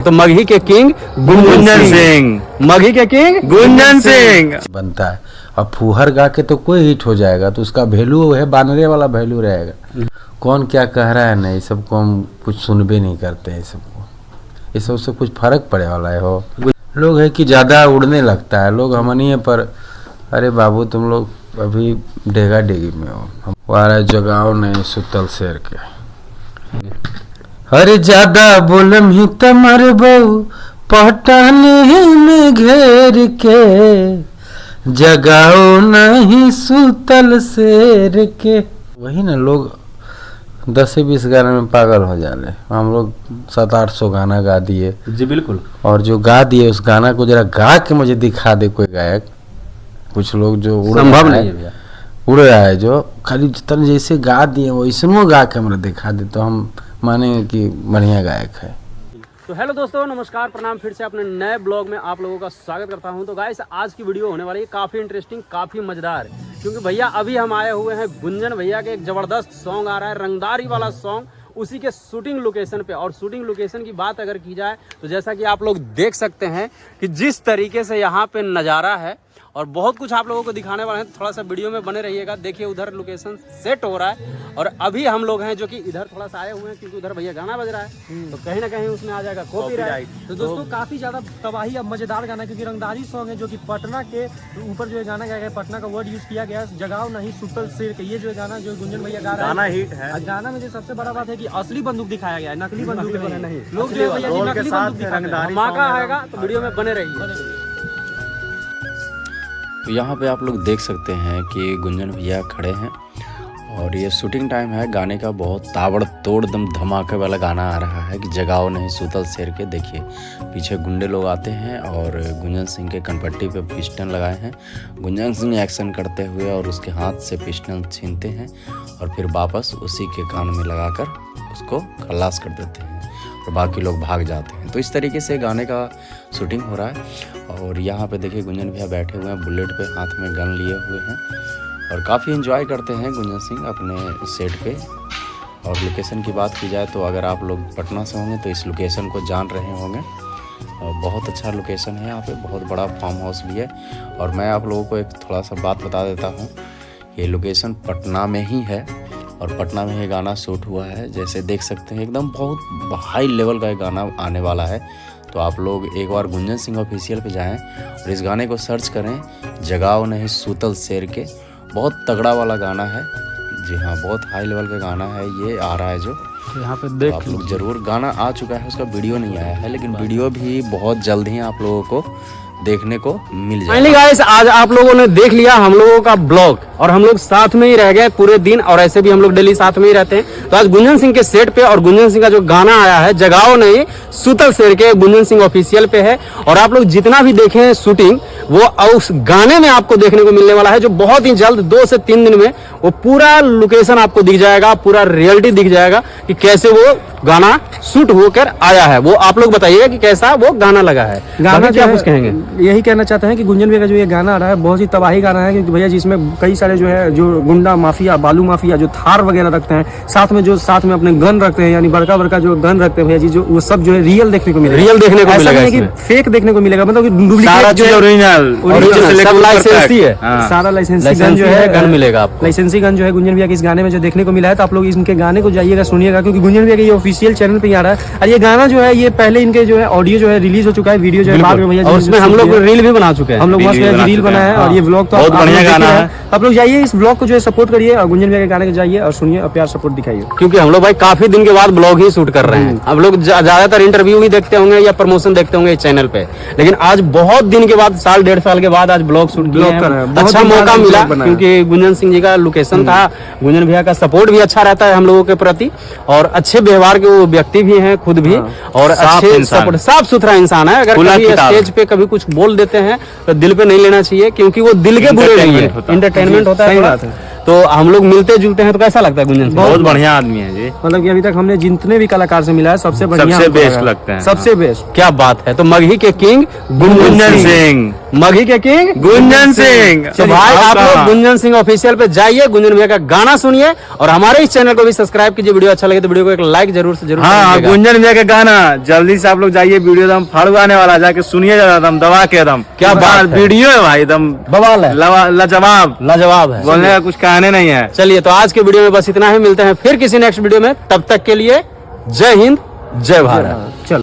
तो मगही के किंग गुंजन सिंह, मगही के किंग गुंजन सिंह बनता है। अब फूहर गा के तो कोई हिट हो जाएगा तो उसका वैल्यू है, बानरे वाला वैल्यू रहेगा। कौन क्या कह रहा है नहीं, सबको हम कुछ सुनबे नहीं करते हैं। सबको ये सबसे कुछ फर्क पड़े वाला है हो। लोग है कि ज़्यादा उड़ने लगता है लोग हमनी पर। अरे बाबू तुम लोग अभी डेगा डेगी में हो, हमारा जगाओ नहीं सुतल शेर के। अरे ज्यादा बोलम ही तमर बहू पटाने में घेर के, जगाओ नहीं सुतल शेर के। वही ना लोग 10-20 गाने में पागल हो जाले। हम लोग 700-800 गाना गा दिए जी बिल्कुल। और जो गा दिए उस गाना को जरा गा के मुझे दिखा दे कोई गायक। कुछ लोग जो संभव नहीं है भैया, उड़ रहा है जो खाली जितने जैसे गा दिए वो इसमें गा के हमें दिखा दे तो हम मानेंगे कि बढ़िया गायक है। तो हेलो दोस्तों, नमस्कार, प्रणाम। फिर से अपने नए ब्लॉग में आप लोगों का स्वागत करता हूं। तो गाइस आज की वीडियो होने वाली है काफ़ी इंटरेस्टिंग, काफ़ी मज़ेदार, क्योंकि भैया अभी हम आए हुए हैं गुंजन भैया के एक ज़बरदस्त सॉन्ग आ रहा है, रंगदारी वाला सॉन्ग, उसी के शूटिंग लोकेशन पे। और शूटिंग लोकेशन की बात अगर की जाए तो जैसा कि आप लोग देख सकते हैं कि जिस तरीके से यहाँ पे नज़ारा है और बहुत कुछ आप लोगों को दिखाने वाले हैं, तो थोड़ा सा वीडियो में बने रहिएगा। देखिए उधर लोकेशन सेट हो रहा है और अभी हम लोग हैं जो कि इधर थोड़ा सा आए हुए हैं क्योंकि उधर भैया गाना बज रहा है, तो कहीं ना कहीं उसमें आ जाएगा कॉपीराइट। तो दोस्तों काफी ज्यादा तबाही अब मजेदार गाना है, क्योंकि रंगदारी सॉन्ग है जो कि पटना के ऊपर जो है गाना गाया गया, पटना का वर्ड यूज किया गया, जगाओ नहीं सुतल शेर के। ये जो गाना जो गुंजन भैया गा रहा है, गाना हिट है। और गाना में जो सबसे बड़ा बात है कि असली बंदूक दिखाया गया है, नकली बंदूक नहीं। लोग जो है भैया जी नकली बंदूक दिखाते हैं। धमाका आएगा तो वीडियो में बने रहिए। तो यहाँ पे आप लोग देख सकते हैं कि गुंजन भैया खड़े हैं और ये शूटिंग टाइम है गाने का। बहुत ताबड़तोड़ दम धमाके वाला गाना आ रहा है कि जगाओ नहीं सुतल शेर के। देखिए पीछे गुंडे लोग आते हैं और गुंजन सिंह के कनपट्टी पे पिस्टन लगाए हैं। गुंजन सिंह एक्शन करते हुए और उसके हाथ से पिस्टन छीनते हैं और फिर वापस उसी के कान में लगाकर उसको खलास कर देते हैं और बाकी लोग भाग जाते हैं। तो इस तरीके से गाने का शूटिंग हो रहा है। और यहाँ पे देखिए गुंजन भैया बैठे हुए हैं बुलेट पे, हाथ में गन लिए हुए हैं और काफ़ी एंजॉय करते हैं गुंजन सिंह अपने सेट पे। और लोकेशन की बात की जाए तो अगर आप लोग पटना से होंगे तो इस लोकेशन को जान रहे होंगे। और बहुत अच्छा लोकेशन है यहाँ पे, बहुत बड़ा फार्म हाउस भी है। और मैं आप लोगों को एक थोड़ा सा बात बता देता हूँ, ये लोकेशन पटना में ही है और पटना में ये गाना शूट हुआ है। जैसे देख सकते हैं एकदम बहुत हाई लेवल का ये गाना आने वाला है। तो आप लोग एक बार गुंजन सिंह ऑफिशियल पे जाएं और इस गाने को सर्च करें, जगाओ नहीं सुतल शेर के। बहुत तगड़ा वाला गाना है, जी हाँ, बहुत हाई लेवल का गाना है। ये आ रहा है जो यहाँ पे तो देख आप लोग जरूर, गाना आ चुका है, उसका वीडियो नहीं आया है, लेकिन वीडियो भी बहुत जल्द ही आप लोगों को देखने को मिल जाएगा। फाइनली गाइस आज आप लोगों ने देख लिया हम लोगों का ब्लॉग और हम लोग साथ में ही रह गए पूरे दिन, और ऐसे भी हम लोग डेली साथ में ही रहते हैं। तो आज गुंजन सिंह के सेट पे और गुंजन सिंह का जो गाना आया है जगाओ नहीं सुतल शेर के, गुंजन सिंह ऑफिशियल पे है। और आप लोग जितना भी देखे हैं शूटिंग वो उस गाने में आपको देखने को मिलने वाला है, जो बहुत ही जल्द 2 से 3 दिन में वो पूरा लोकेशन आपको दिख जाएगा, पूरा रियलिटी दिख जाएगा कि कैसे वो गाना शूट होकर आया है। वो आप लोग बताइएगा कि कैसा वो गाना लगा है। गाना क्या कुछ कहेंगे? यही कहना चाहते हैं कि गुंजन भैया का जो ये गाना आ रहा है बहुत ही तबाही गाना है, क्योंकि भैया जिसमें कई सारे जो है जो गुंडा माफिया, बालू माफिया, जो थार वगैरह रखते हैं, साथ में अपने गन रखते हैं, यानी बड़का जो गन रखते हैं भैया जी, जो वो सब जो है रियल देखने को मिलेगा। रियल देखने को मिलेगा, कि फेक देखने को मिलेगा, मतलब कि सारा चीज ओरिजिनल लाइसेंसी है, सारा लाइसेंसी गन जो है गन मिलेगा आपको। लाइसेंसी गन जो है गुंजन भैया के इस गाने में जो देखने को मिला है। तो आप लोग इनके गाने को जाइएगा, सुनिएगा, क्योंकि गुंजन भैया के ये ऑफिशियल चैनल पे आ रहा है। और ये गाना जो है ये पहले इनके जो है ऑडियो जो है रिलीज हो चुका है, वीडियो जो है बाद में भैया और उसमें हम लोग रील भी बना चुके हैं। हम लोग रील बनाया है और ये व्लॉग तो बहुत बढ़िया गाना है। आप लोग जाइए इस ब्लॉग को जो है सपोर्ट करिए और गुंजन भैया के गाने को जाइए और सुनिए और प्यार सपोर्ट दिखाइए, क्योंकि हम लोग भाई काफी दिन के बाद ब्लॉग ही शूट कर रहे हैं। हम लोग ज्यादातर इंटरव्यू ही देखते होंगे या प्रमोशन देखते होंगे इस चैनल पे, लेकिन आज बहुत दिन के बाद, 1.5 साल के बाद आज ब्लॉग शूट कर रहे हैं। अच्छा मौका मिला क्योंकि गुंजन सिंह जी का लोकेशन था। गुंजन भैया का सपोर्ट भी अच्छा रहता है हम लोगों के प्रति और अच्छे व्यवहार के वो व्यक्ति भी हैं खुद भी, और अच्छे सपोर्ट, साफ सुथरा इंसान है। अगर कभी स्टेज पे कभी कुछ बोल देते हैं तो दिल पे नहीं लेना चाहिए, क्योंकि वो दिल के बुरे नहीं है, एंटरटेनमेंट होता है। तो हम लोग मिलते जुलते हैं तो कैसा लगता है गुंजन सिंह? बहुत बढ़िया आदमी है जी, मतलब कि अभी तक हमने जितने भी कलाकार से मिला है सबसे बढ़िया, सबसे बेस्ट लगता है, सबसे बेस्ट। क्या बात है। तो मगही के किंग गुंजन सिंह। मगही के किंग गुंजन सिंह। तो भाई आप लोग गुंजन सिंह ऑफिशियल पे जाइए, गुंजन भैया का गाना सुनिए और हमारे इस चैनल को भी सब्सक्राइब कीजिए। वीडियो अच्छा लगे तो वीडियो को एक लाइक जरूर से जरूर हाँ, करिएगा। गुंजन भैया का गाना जल्दी से आप लोग जाइए, वीडियो एकदम फाड़वाने वाला, जाके सुनिए एकदम दबा के एकदम। क्या बात है। वीडियो है भाई, एकदम बवाल है, लाजवाब, लाजवाब है। बोलने का कुछ कहने नहीं है। चलिए तो आज के वीडियो में बस इतना ही, मिलते हैं फिर किसी नेक्स्ट वीडियो में, तब तक के लिए जय हिंद जय भारत। चल।